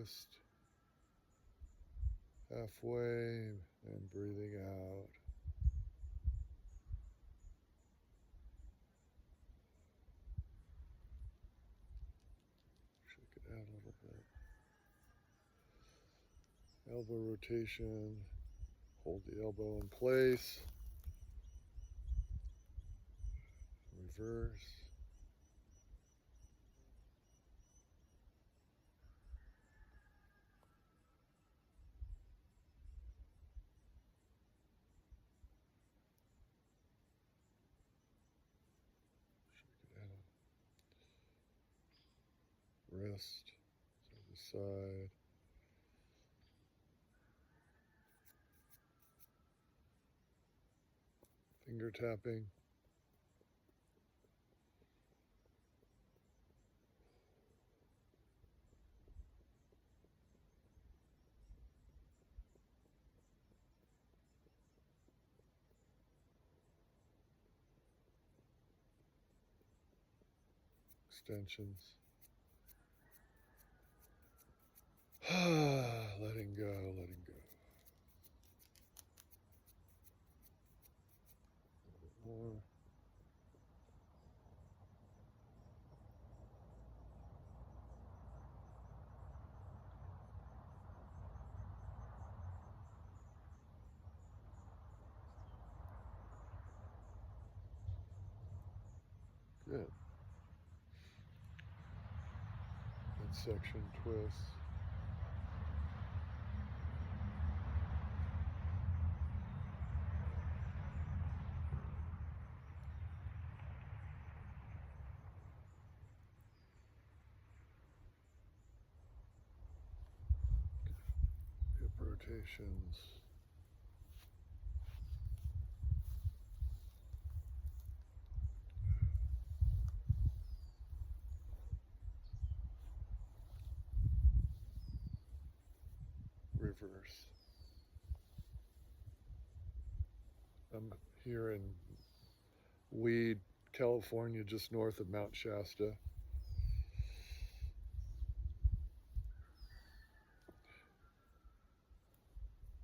wrist halfway and breathing out. Shake it out a little bit. Elbow rotation. Hold the elbow in place. Reverse. Shake it out. Rest. Side to side. Finger tapping. Extensions. Letting go, letting go. A bit more. Good. Midsection twist. Hip rotations. Reverse. I'm here in Weed, California, just north of Mount Shasta.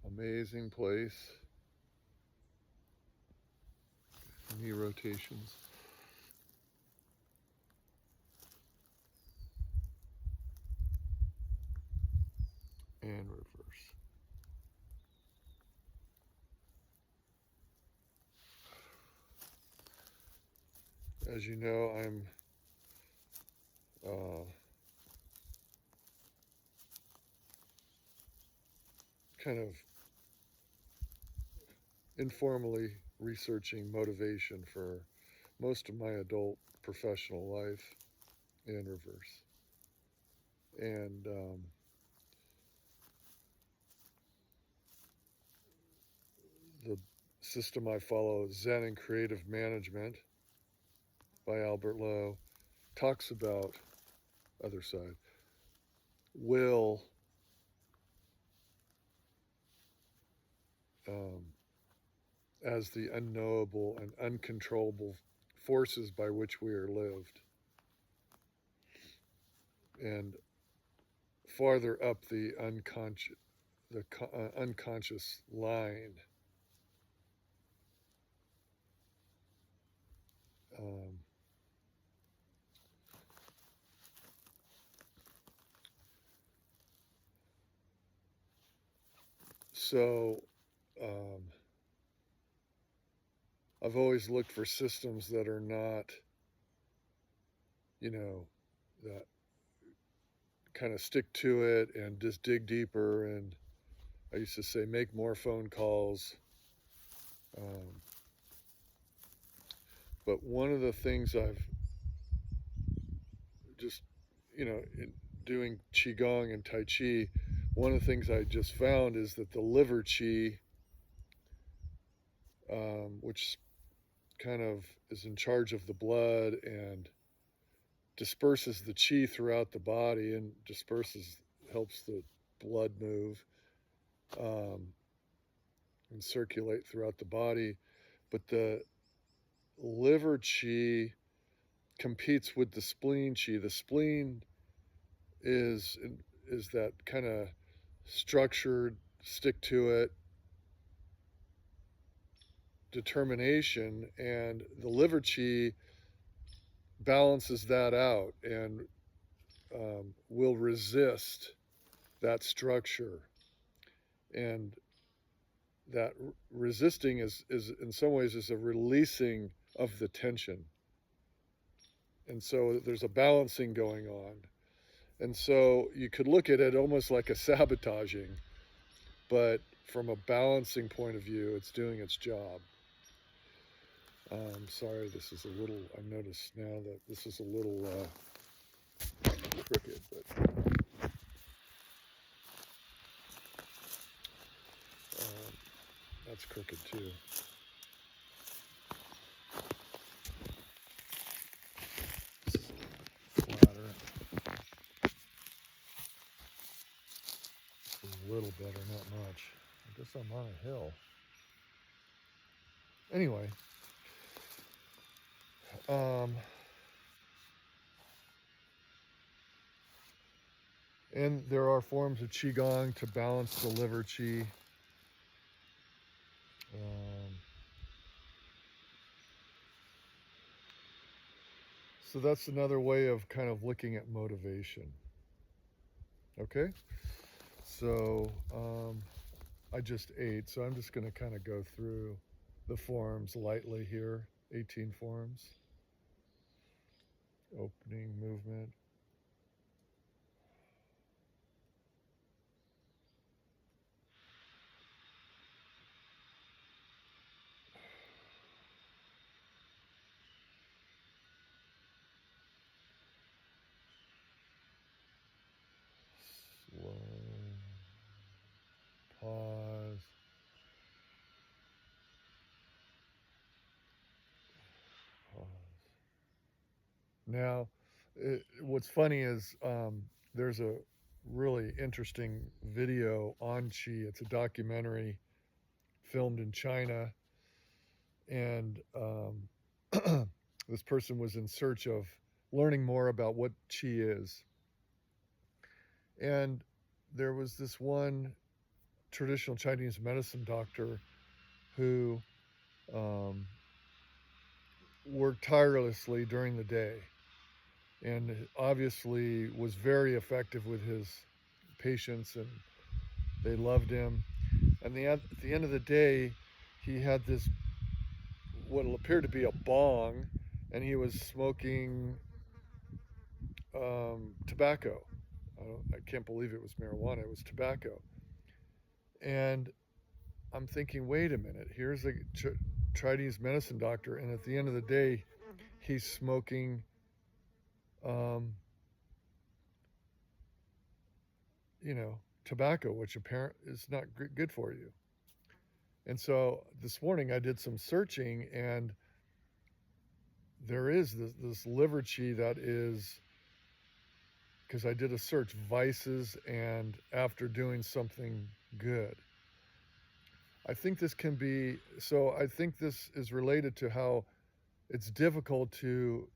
Amazing place. Knee rotations. And reverse. As you know, I'm kind of informally researching motivation for most of my adult professional life and reverse. And the system I follow, Zen and Creative Management by Albert Lowe, talks about other side will as the unknowable and uncontrollable forces by which we are lived. And farther up the unconscious line, um, so I've always looked for systems that are not, that kind of stick to it and just dig deeper. And I used to say, make more phone calls. But one of the things I've just, in doing Qigong and Tai Chi, one of the things I just found is that the liver Qi, which kind of is in charge of the blood and disperses the Qi throughout the body and helps the blood move and circulate throughout the body. But the liver Qi competes with the spleen Qi. The spleen is is that kind of structured, stick to it determination, and the liver chi balances that out and will resist that structure. And that resisting is in some ways is a releasing of the tension. And so there's a balancing going on. And so you could look at it almost like a sabotaging, but from a balancing point of view, it's doing its job. Sorry, this is a little, I've noticed now that this is a little crooked, but that's crooked too. Flatter. A little better, not much. I guess I'm on a hill. Anyway, and there are forms of Qigong to balance the liver chi. So that's another way of kind of looking at motivation. Okay? So I just ate, so I'm just going to kind of go through the forms lightly here. 18 forms. Opening movement. Slow. Pause. Pause. Now, what's funny is there's a really interesting video on Qi. It's a documentary filmed in China, and this person was in search of learning more about what Qi is. And there was this one traditional Chinese medicine doctor who worked tirelessly during the day and obviously was very effective with his patients, and they loved him. And at the end of the day, he had this, what appeared to be a bong, and he was smoking tobacco. I can't believe it was marijuana, it was tobacco. And I'm thinking, wait a minute, here's a Chinese medicine doctor, and at the end of the day, he's smoking tobacco, which apparently is not good for you. And so this morning I did some searching, and there is this liver chi that is, because I did a search, vices and after doing something good. I think this can be, so I think this is related to how it's difficult to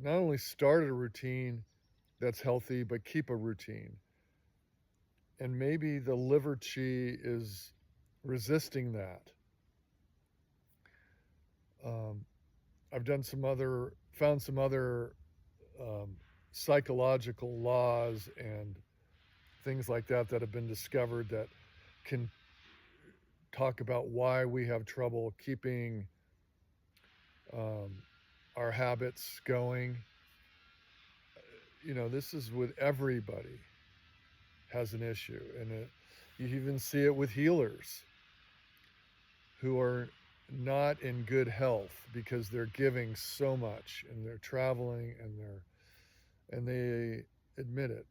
not only start a routine that's healthy, but keep a routine. And maybe the liver chi is resisting that. I've found some other psychological laws and things like that have been discovered that can talk about why we have trouble keeping our habits going. This is with everybody has an issue, and you even see it with healers who are not in good health because they're giving so much and they're traveling and they admit it.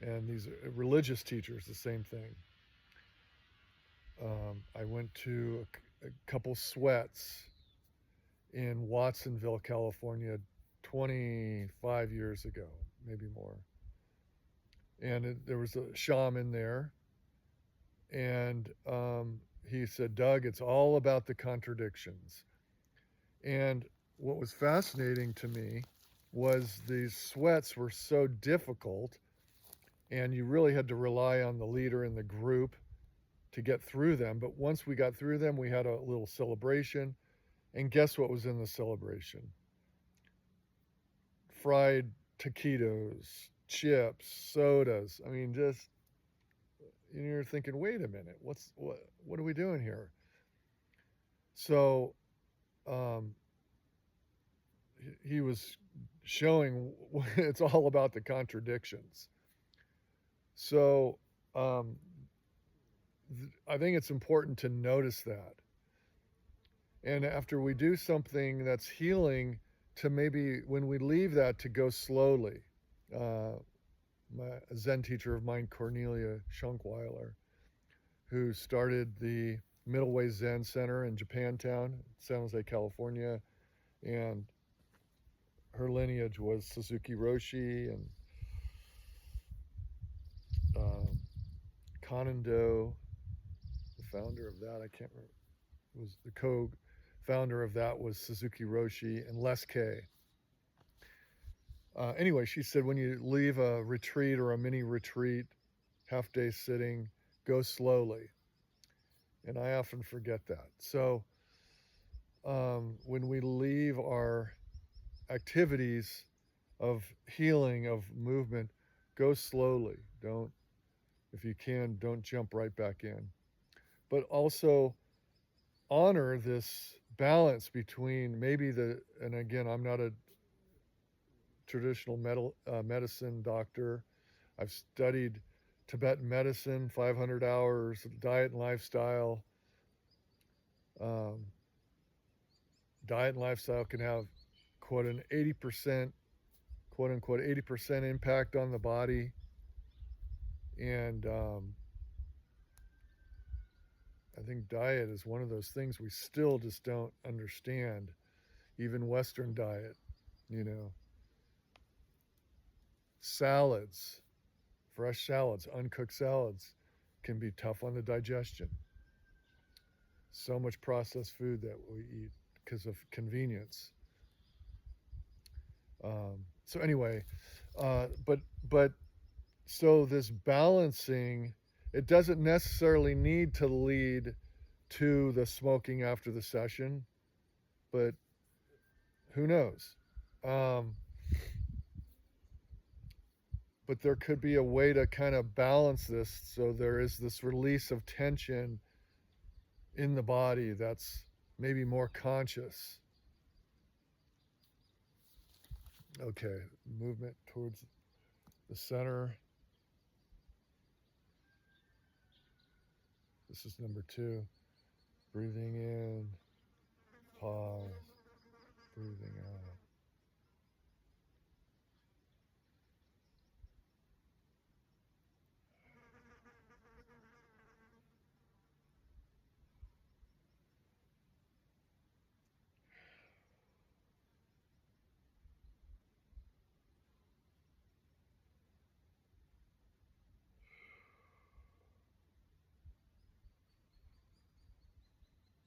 And these religious teachers, the same thing. I went to a couple sweats in Watsonville, California, 25 years ago, maybe more. And there was a shaman there, and he said, Doug, it's all about the contradictions. And what was fascinating to me was these sweats were so difficult, and you really had to rely on the leader in the group to get through them. But once we got through them, we had a little celebration. And guess what was in the celebration? Fried taquitos, chips, sodas. I mean, just you're thinking, wait a minute, what are we doing here? So um, he was showing it's all about the contradictions. So I think it's important to notice that. And after we do something that's healing, to maybe when we leave that, to go slowly. A Zen teacher of mine, Cornelia Schunkweiler, who started the Middle Way Zen Center in Japantown, San Jose, California, and her lineage was Suzuki Roshi and Kanendo, the founder of that. I can't remember. Was the co-founder of that was Suzuki Roshi and Les K. Anyway, she said when you leave a retreat or a mini retreat, half-day sitting, go slowly. And I often forget that. So when we leave our activities of healing, of movement, go slowly. Don't, if you can, don't jump right back in. But also honor this balance between maybe and again, I'm not a traditional medicine doctor. I've studied Tibetan medicine, 500 hours, diet and lifestyle. Diet and lifestyle can have quote an 80%, quote unquote 80% impact on the body. And I think diet is one of those things we still just don't understand. Even Western diet, you know, salads, fresh salads, uncooked salads can be tough on the digestion. So much processed food that we eat because of convenience. So anyway, but so this balancing, it doesn't necessarily need to lead to the smoking after the session, but who knows? But there could be a way to kind of balance this so there is this release of tension in the body that's maybe more conscious. Okay, movement towards the center. This is number 2. Breathing in, pause, breathing out.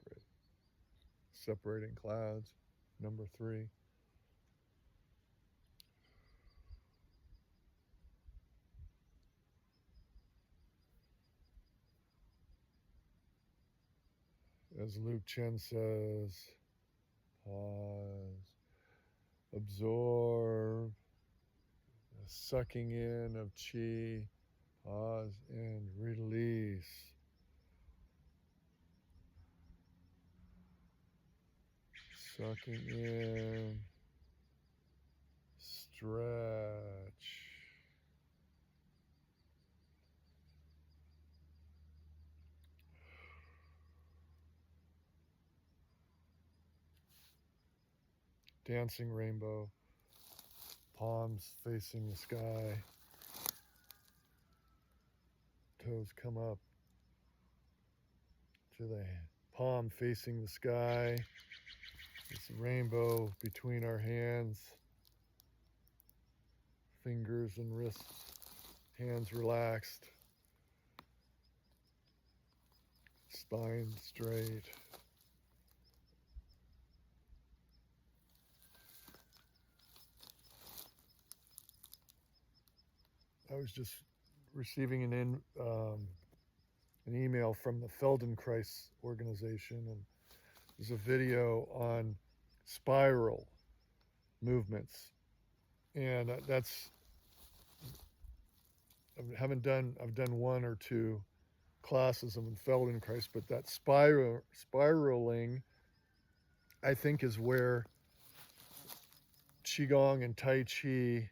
Great. Separating clouds, number 3. As Luke Chen says, pause, absorb, a sucking in of chi, pause and release. Sucking in, stretch. Dancing rainbow, palms facing the sky, toes come up to the palm facing the sky. It's a rainbow between our hands, fingers and wrists, hands relaxed, spine straight. was just receiving an email from the Feldenkrais organization, and there's a video on spiral movements, and I've done one or two classes of Feldenkrais, but that spiraling, I think, is where Qigong and Tai Chi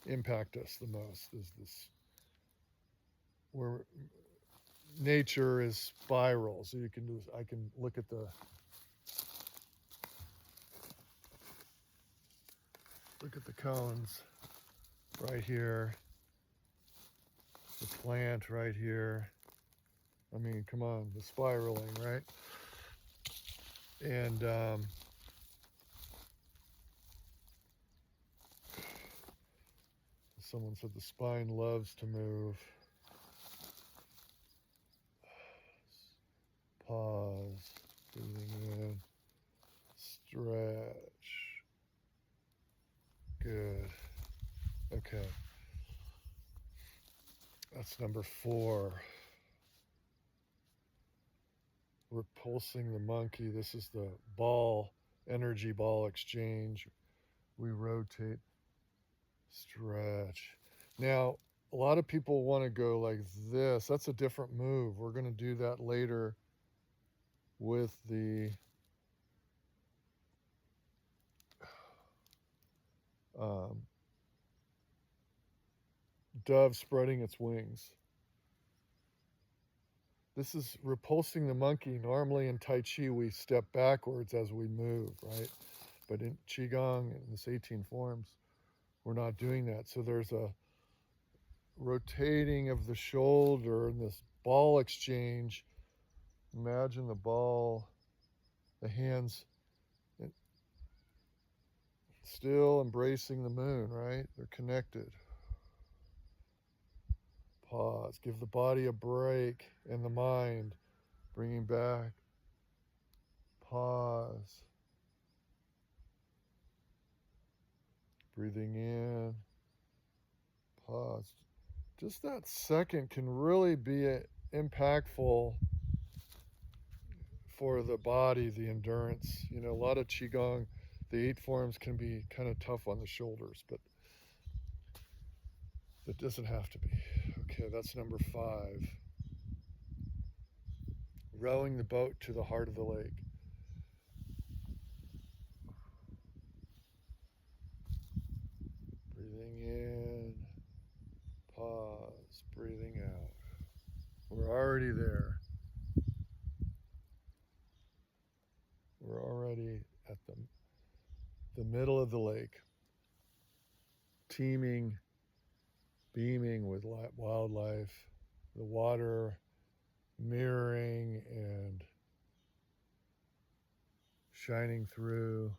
impact us the most. Is this where nature is spiral? So I can look at the cones right here, the plant right here. I mean, come on, the spiraling, right? And someone said the spine loves to move. Pause, breathing in, stretch. Good. Okay. That's number 4. Repulsing the monkey. This is the energy ball exchange. We rotate, stretch. Now, a lot of people want to go like this. That's a different move. We're going to do that later with the dove spreading its wings. This is repulsing the monkey. Normally in Tai Chi, we step backwards as we move, right? But in Qigong, in this 18 forms, we're not doing that. So there's a rotating of the shoulder and this ball exchange. Imagine the ball, the hands still embracing the moon, right? They're connected. Pause. Give the body a break and the mind. Bringing back. Pause. Breathing in. Pause. Just that second can really be impactful for the body, the endurance. You know, a lot of Qigong, the 8 forms can be kind of tough on the shoulders, but it doesn't have to be. Okay, that's number 5. Rowing the boat to the heart of the lake. Breathing in, pause, breathing out. We're already there. We're already at the middle of the lake, teeming, beaming with wildlife, the water mirroring and shining through.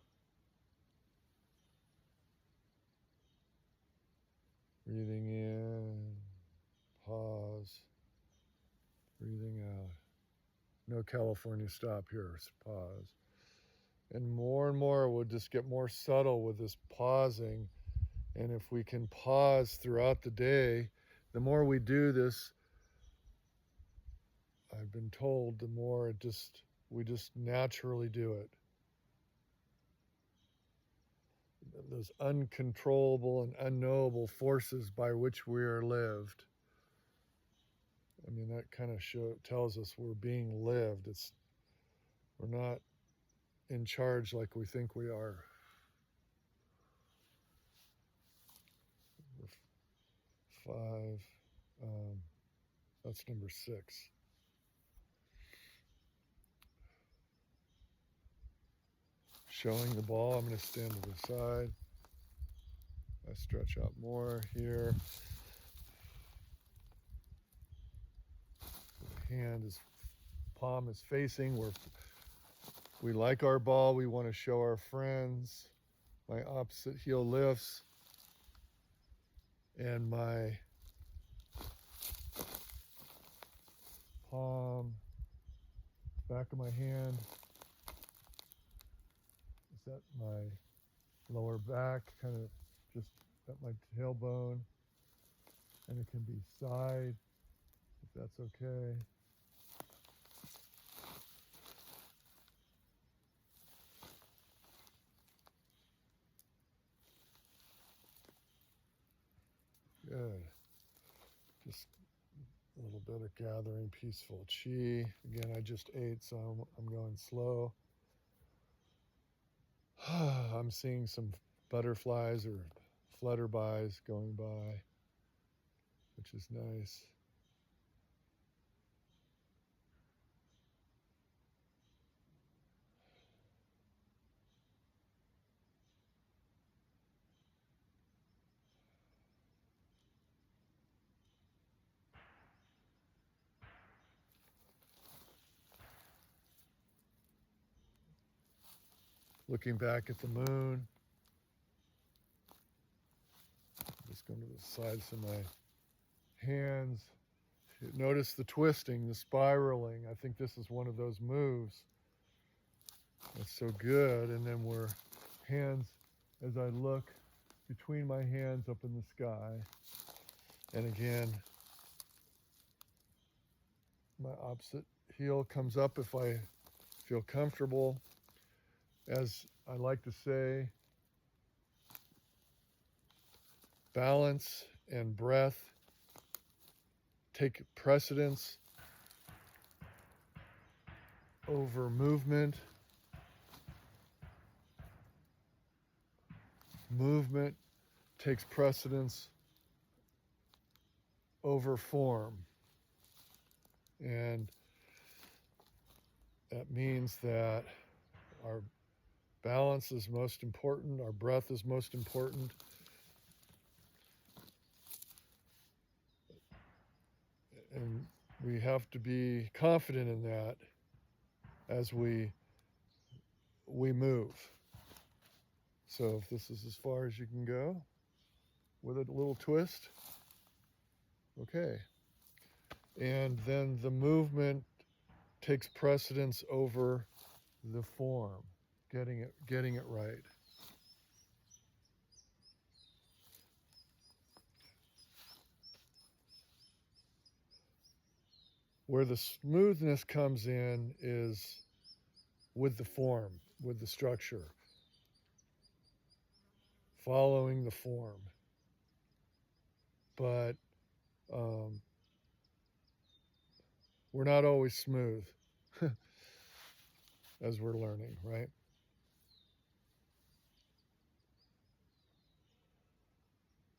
Breathing in, pause, breathing out. No California stop here, pause. And more we'll just get more subtle with this pausing. And if we can pause throughout the day, the more we do this, I've been told, the more we just naturally do it. Those uncontrollable and unknowable forces by which we are lived. I mean, that kind of tells us we're being lived. We're not in charge like we think we are. 5. That's number 6. Showing the ball. I'm going to stand to the side. I stretch out more here. Palm is facing. We like our ball. We want to show our friends. My opposite heel lifts. And my palm, back of my hand, is at my lower back, kind of just at my tailbone. And it can be side, if that's okay. Good. Just a little bit of gathering peaceful chi. Again, I just ate, so I'm going slow. I'm seeing some butterflies or flutterbys going by, which is nice. Looking back at the moon. Just going to the sides of my hands. Notice the twisting, the spiraling. I think this is one of those moves. It's so good. And then we're hands, as I look between my hands up in the sky. And again, my opposite heel comes up if I feel comfortable. As I like to say, balance and breath take precedence over movement. Movement takes precedence over form. And that means that our balance is most important, our breath is most important. And we have to be confident in that as we move. So if this is as far as you can go with a little twist, okay. And then the movement takes precedence over the form, getting it right. Where the smoothness comes in is with the form, with the structure, following the form. But we're not always smooth as we're learning, right?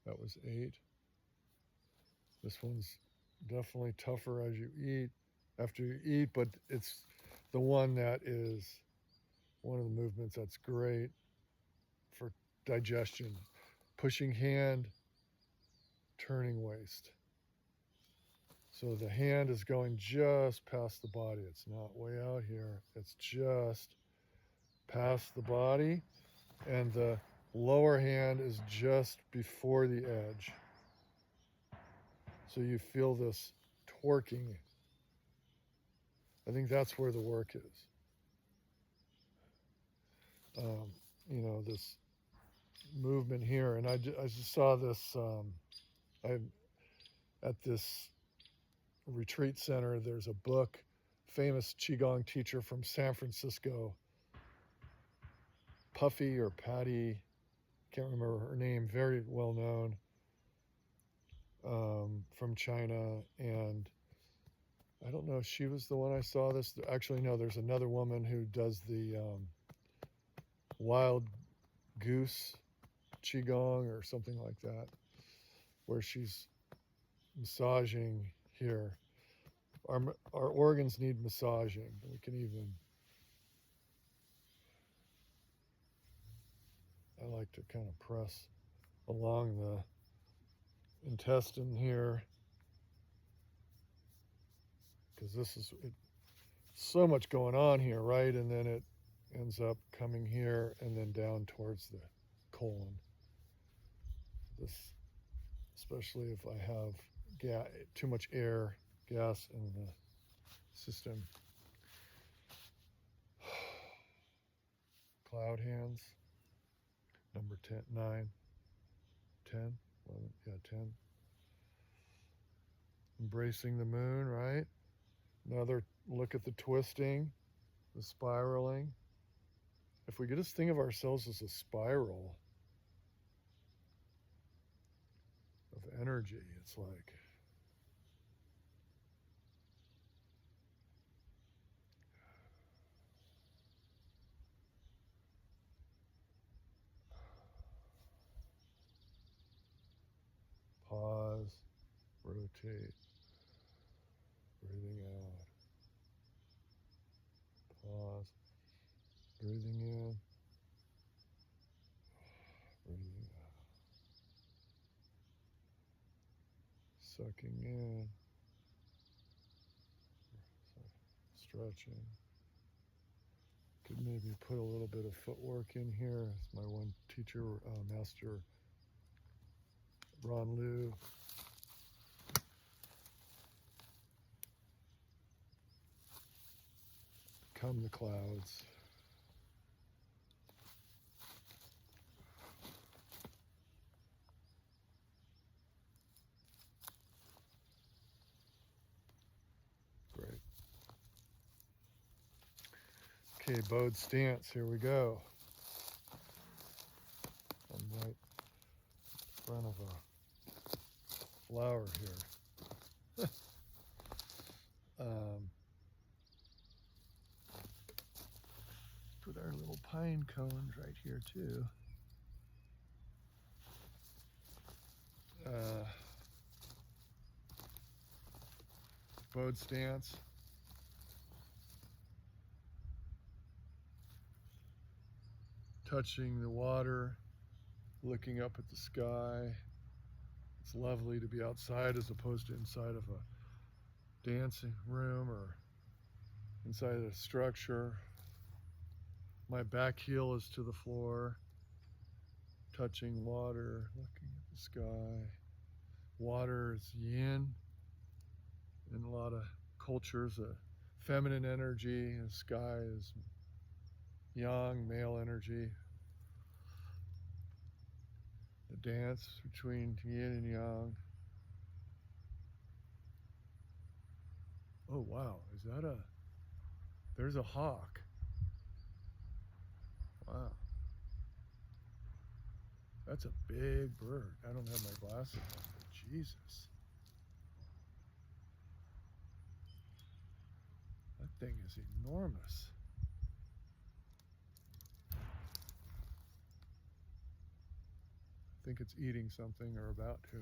That was 8. This one's definitely tougher as you eat, after you eat, but it's the one that is one of the movements that's great for digestion. Pushing hand, turning waist. So the hand is going just past the body. It's not way out here. It's just past the body. And the lower hand is just before the edge. So you feel this torquing. I think that's where the work is. This movement here. And I just saw this at this retreat center. There's a book, famous Qigong teacher from San Francisco, Puffy or Patty, can't remember her name, very well known, from China. And I don't know if she was the one I saw this. Actually, no, there's another woman who does the wild goose Qigong or something like that, where she's massaging here. Our organs need massaging. We can even, I like to kind of press along the intestine here, because this is so much going on here, right? And then it ends up coming here and then down towards the colon. This, especially if I have too much air, gas in the system. Cloud hands, number 10, 9, 10, 11, yeah, 10. Embracing the moon, right? Another look at the twisting, the spiraling. If we could just think of ourselves as a spiral of energy, it's like pause, rotate, breathing out, pause, breathing in, breathing out, sucking in, stretching. Could maybe put a little bit of footwork in here. As my one teacher, Master Ron Liu, come the clouds. Great. Okay, bowed stance. Here we go. I'm right in front of a flower here. Put our little pine cones right here too. Bowed stance. Touching the water, looking up at the sky. It's lovely to be outside as opposed to inside of a dancing room or inside a structure. My back heel is to the floor, touching water, looking at the sky. Water is yin in a lot of cultures, a feminine energy. The sky is yang, male energy. The dance between yin and yang. Oh wow, is that there's a hawk. Wow. That's a big bird. I don't have my glasses on, but Jesus. That thing is enormous. I think it's eating something or about to.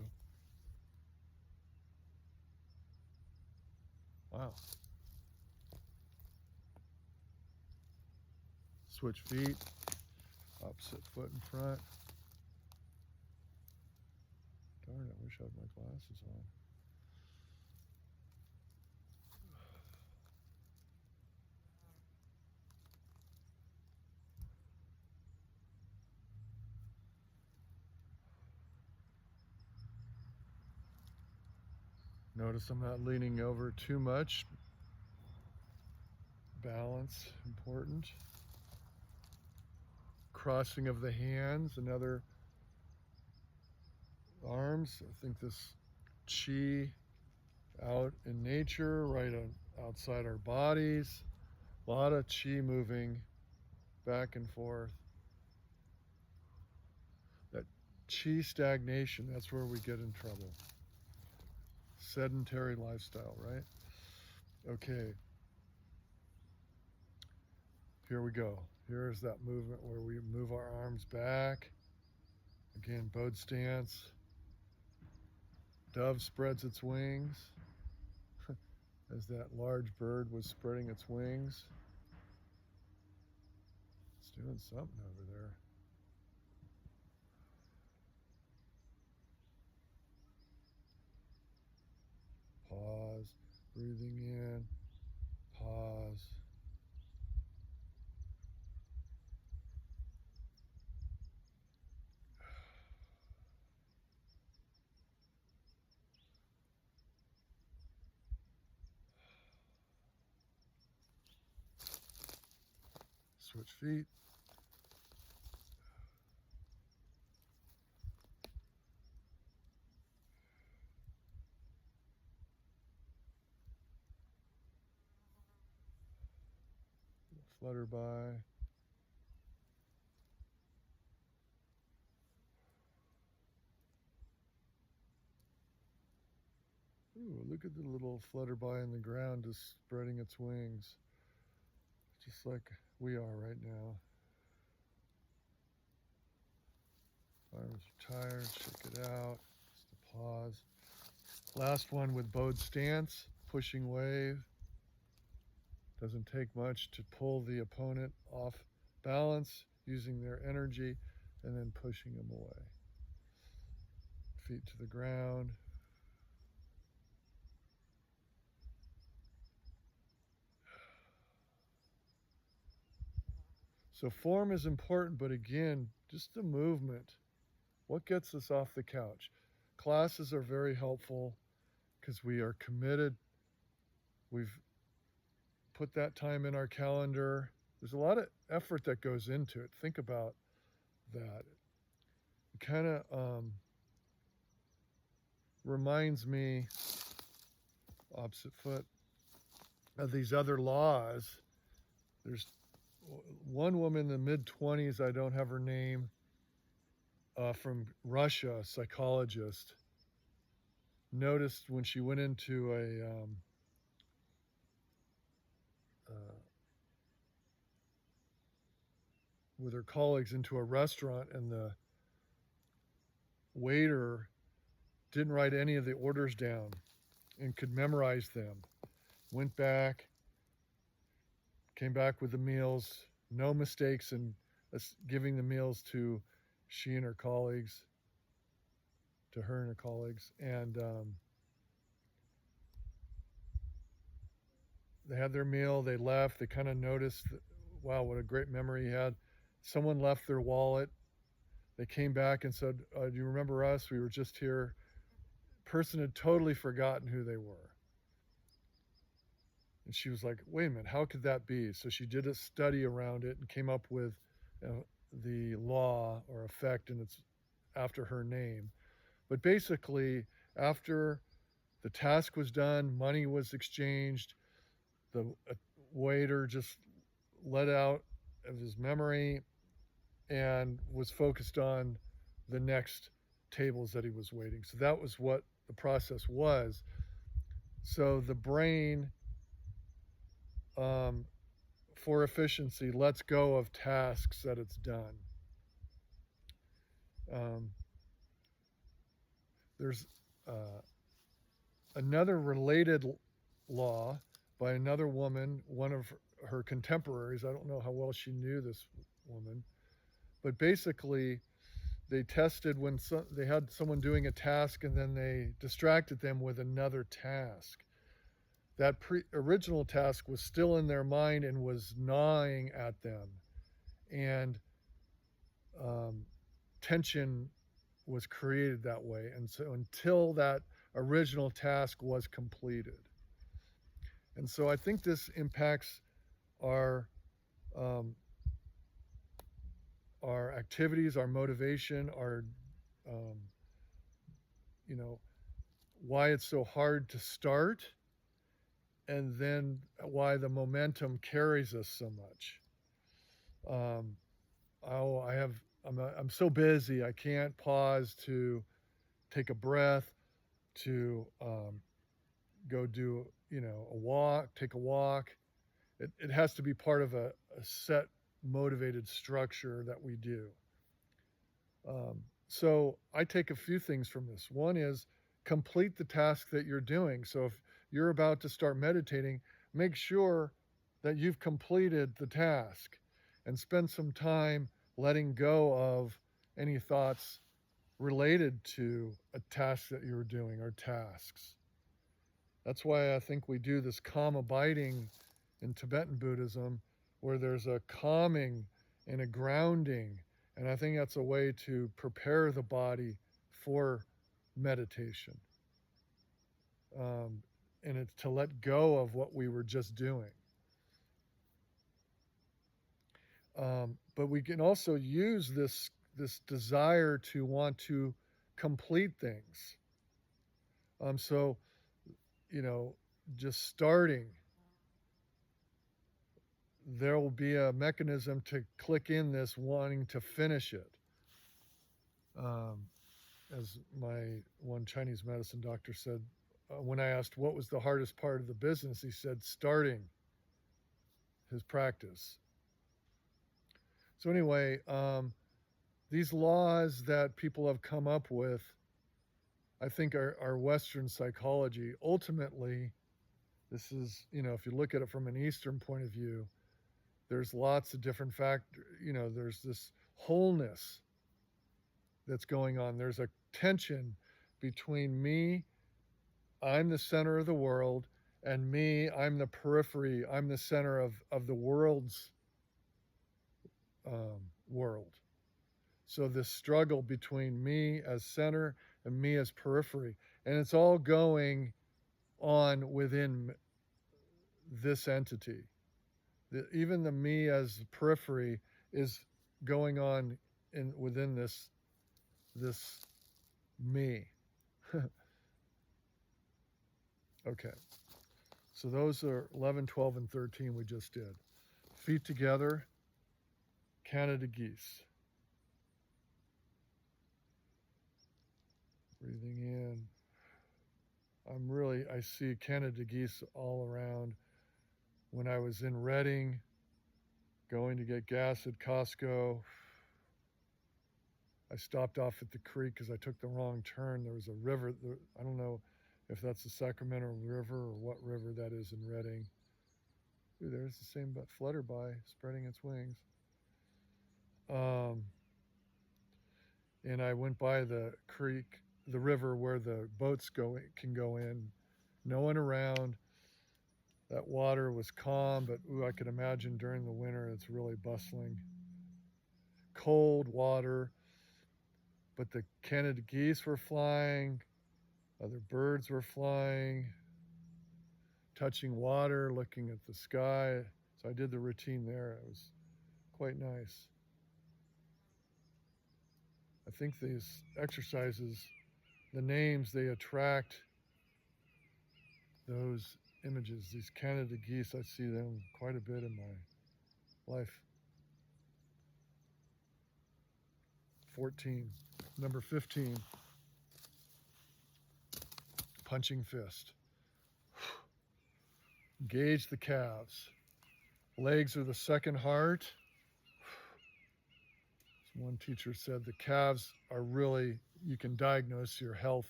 Wow. Switch feet, opposite foot in front. Darn, I wish I had my glasses on. Notice I'm not leaning over too much. Balance, important. Crossing of the hands, another arms. I think this chi out in nature, right outside our bodies. A lot of chi moving back and forth. That chi stagnation, that's where we get in trouble. Sedentary lifestyle, right? Okay. Here we go. Here's that movement where we move our arms back. Again, bowed stance. Dove spreads its wings as that large bird was spreading its wings. It's doing something over there. Pause, breathing in, pause. Switch feet. flutter by. Ooh, look at the little flutterby in the ground just spreading its wings, just like we are right now. Arms are tired, shake it out. Just a pause. Last one with bowed stance, pushing wave. Doesn't take much to pull the opponent off balance, using their energy, and then pushing them away. Feet to the ground. So form is important, but again, just the movement. What gets us off the couch? Classes are very helpful because we are committed. We've put that time in our calendar. There's a lot of effort that goes into it. Think about that. It kind of reminds me, opposite foot, of these other laws. There's one woman in the mid-20s, I don't have her name, from Russia, a psychologist, noticed when she went into with her colleagues into a restaurant, and the waiter didn't write any of the orders down and could memorize them. Went back, came back with the meals, no mistakes in giving the meals to she and her colleagues, to her and her colleagues. And they had their meal, they left, they kind of noticed, wow, what a great memory he had. Someone left their wallet. They came back and said, do you remember us? We were just here. Person had totally forgotten who they were. And she was like, wait a minute, how could that be? So she did a study around it and came up with the law or effect, and it's after her name. But basically, after the task was done, money was exchanged, the waiter just let out of his memory and was focused on the next tables that he was waiting. So that was what the process was. So the brain, for efficiency, lets go of tasks that it's done. There's another related law by another woman, one of her contemporaries. I don't know how well she knew this woman, but basically they tested when they had someone doing a task and then they distracted them with another task. That original task was still in their mind and was gnawing at them, and tension was created that way. And so until that original task was completed. And so I think this impacts our activities, our motivation, our why it's so hard to start, and then why the momentum carries us so much. I'm so busy, I can't pause to take a breath, to go do a walk, take a walk. It has to be part of a set motivated structure that we do. So I take a few things from this. One is complete the task that you're doing. So if you're about to start meditating, make sure that you've completed the task and spend some time letting go of any thoughts related to a task that you're doing or tasks. That's why I think we do this calm abiding in Tibetan Buddhism, where there's a calming and a grounding. And I think that's a way to prepare the body for meditation. And it's to let go of what we were just doing. But we can also use this desire to want to complete things. So, just starting there will be a mechanism to click in this wanting to finish it. As my one Chinese medicine doctor said, when I asked what was the hardest part of the business, he said starting his practice. So anyway, these laws that people have come up with, I think are Western psychology. Ultimately, this is, if you look at it from an Eastern point of view, there's lots of different factors. There's this wholeness that's going on. There's a tension between me, I'm the center of the world, and me, I'm the periphery, I'm the center of the world's world. So this struggle between me as center and me as periphery, and it's all going on within this entity. Even the me as periphery is going on within this me. Okay. So those are 11, 12, and 13 we just did. Feet together, Canada geese. Breathing in. I see Canada geese all around. When I was in Reading, going to get gas at Costco, I stopped off at the creek because I took the wrong turn. There was a river. I don't know if that's the Sacramento River or what river that is in Reading. Ooh, there's the same flutterby spreading its wings. And I went by the creek, the river where the boats can go in. No one around. That water was calm, but I could imagine during the winter it's really bustling. Cold water, but the Canada geese were flying, other birds were flying, touching water, looking at the sky. So I did the routine there. It was quite nice. I think these exercises, the names, they attract those images. These Canada geese, I see them quite a bit in my life. 14. Number 15. Punching fist. Engage the calves. Legs are the second heart. One teacher said the calves are really, you can diagnose your health.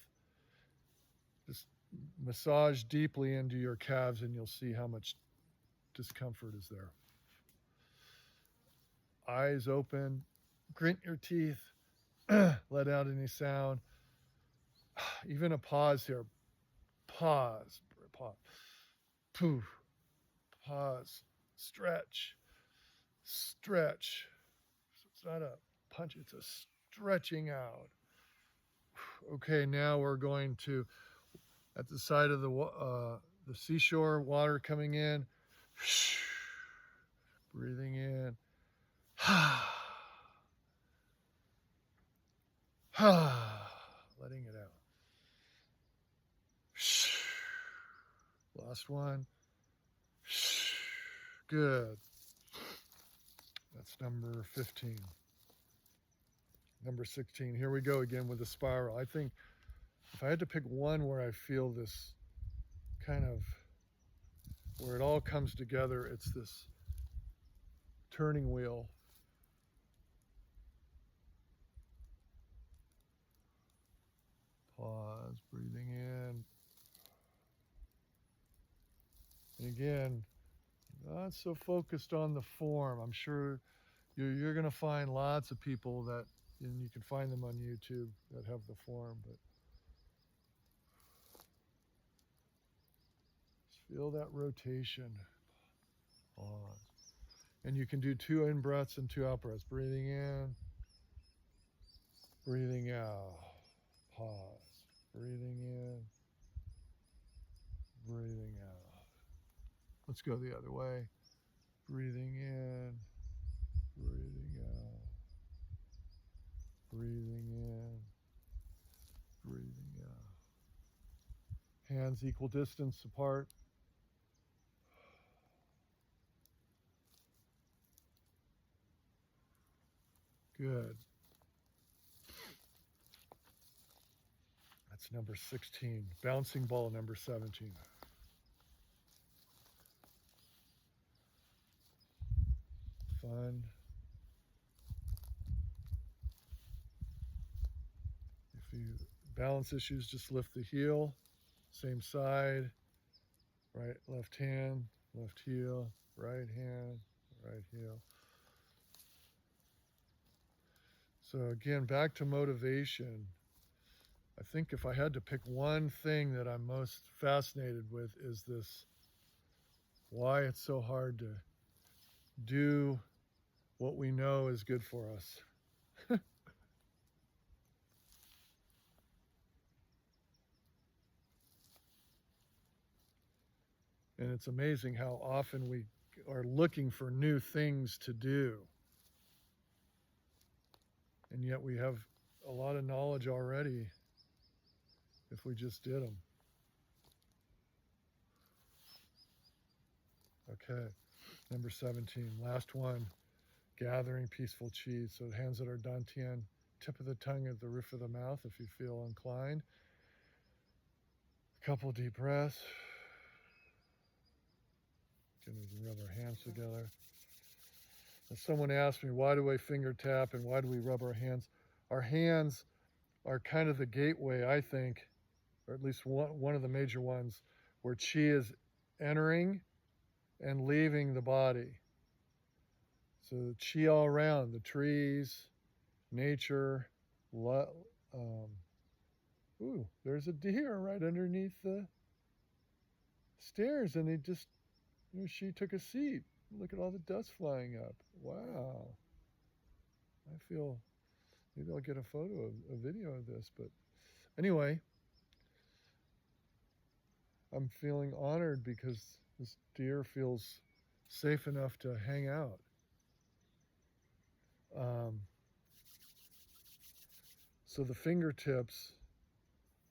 Just massage deeply into your calves and you'll see how much discomfort is there. Eyes open, grit your teeth, let out any sound. Even a pause here. Pause. Poof. Pause. Stretch. It's not a punch, it's a stretching out. Okay, now we're going to, at the side of the seashore, water coming in. Breathing in. Letting it out. Last one. Good. That's number 15. Number 16. Here we go again with the spiral. I think if I had to pick one where I feel this kind of, where it all comes together, it's this turning wheel. Pause, breathing in. And again, not so focused on the form. I'm sure you're going to find lots of people that, and you can find them on YouTube, that have the form, but just feel that rotation. Pause. And you can do 2 in breaths and 2 out breaths. Breathing in, breathing out. Pause. Breathing in, breathing out. Let's go the other way. Breathing in, breathing out. Breathing in, breathing out. Hands equal distance apart. Good. That's number 16. Bouncing ball number 17. Fun. If you balance issues, just lift the heel, same side, right, left hand, left heel, right hand, right heel. So again, back to motivation. I think if I had to pick one thing that I'm most fascinated with is this, why it's so hard to do what we know is good for us. And it's amazing how often we are looking for new things to do. And yet we have a lot of knowledge already if we just did them. Okay, number 17, last one, gathering peaceful chi. So hands that are dantian, tip of the tongue at the roof of the mouth if you feel inclined. A couple deep breaths. Can we rub our hands together? And someone asked me, why do I finger tap and why do we rub our hands? Our hands are kind of the gateway, I think, or at least one of the major ones, where chi is entering and leaving the body. So the chi all around, the trees, nature. Ooh, there's a deer right underneath the stairs, and she took a seat. Look at all the dust flying up. Wow. I feel, maybe I'll get a video of this. But anyway, I'm feeling honored because this deer feels safe enough to hang out. So the fingertips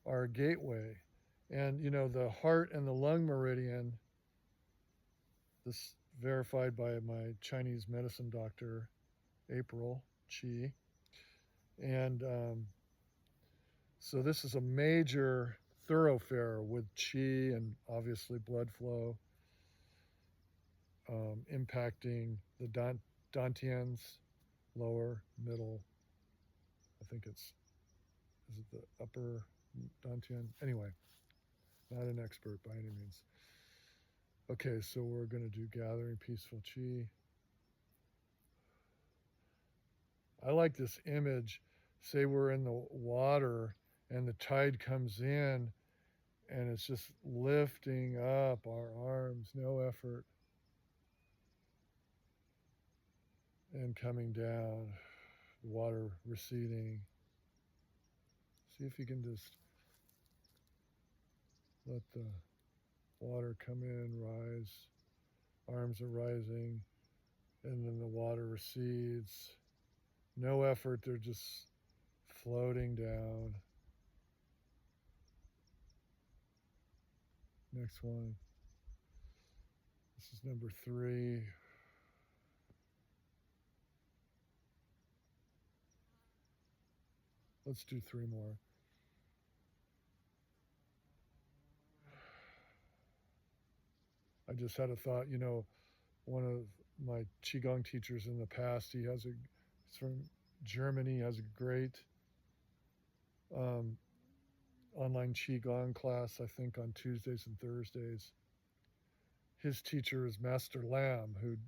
are a gateway. And, the heart and the lung meridian, this verified by my Chinese medicine doctor, April Chi. And so this is a major thoroughfare with chi and obviously blood flow impacting the dantians, lower, middle. I think is it the upper dantian? Anyway, not an expert by any means. Okay, so we're going to do gathering peaceful chi. I like this image. Say we're in the water and the tide comes in and it's just lifting up our arms, no effort, and coming down, the water receding. See if you can just let the water come in, rise, arms are rising, and then the water recedes. No effort, they're just floating down. Next one. This is number 3. Let's do 3 more. I just had a thought, one of my Qigong teachers in the past, he's from Germany, has a great online Qigong class, I think on Tuesdays and Thursdays. His teacher is Master Lam, who's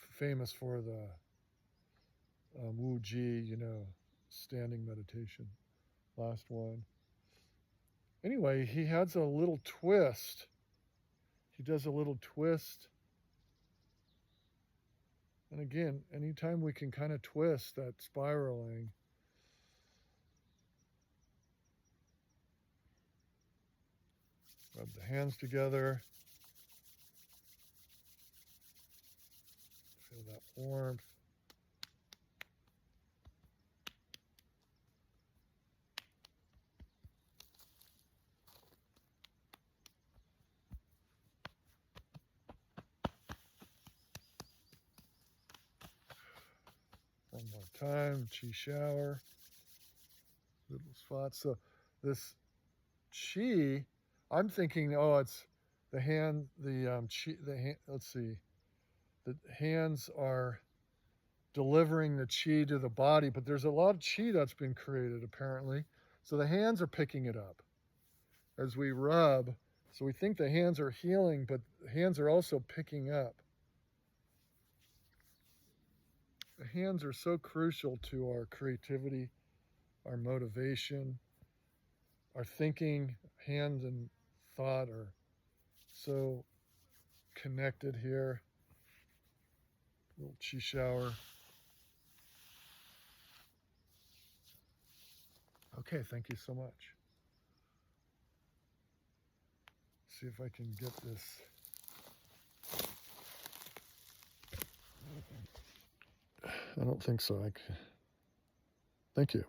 famous for the Wu Ji, standing meditation. Last one. Anyway, he has a little twist. He does a little twist. And again, anytime we can kind of twist that spiraling, rub the hands together. Feel that warmth. One more time, chi shower, little spots. So this chi, I'm thinking, oh, it's the hand, the chi, the hand. Let's see, the hands are delivering the chi to the body, but there's a lot of chi that's been created apparently. So the hands are picking it up as we rub. So we think the hands are healing, but the hands are also picking up. The hands are so crucial to our creativity, our motivation, our thinking. Hand and thought are so connected here. A little chi shower. Okay, thank you so much. See if I can get this. I don't think so. Thank you.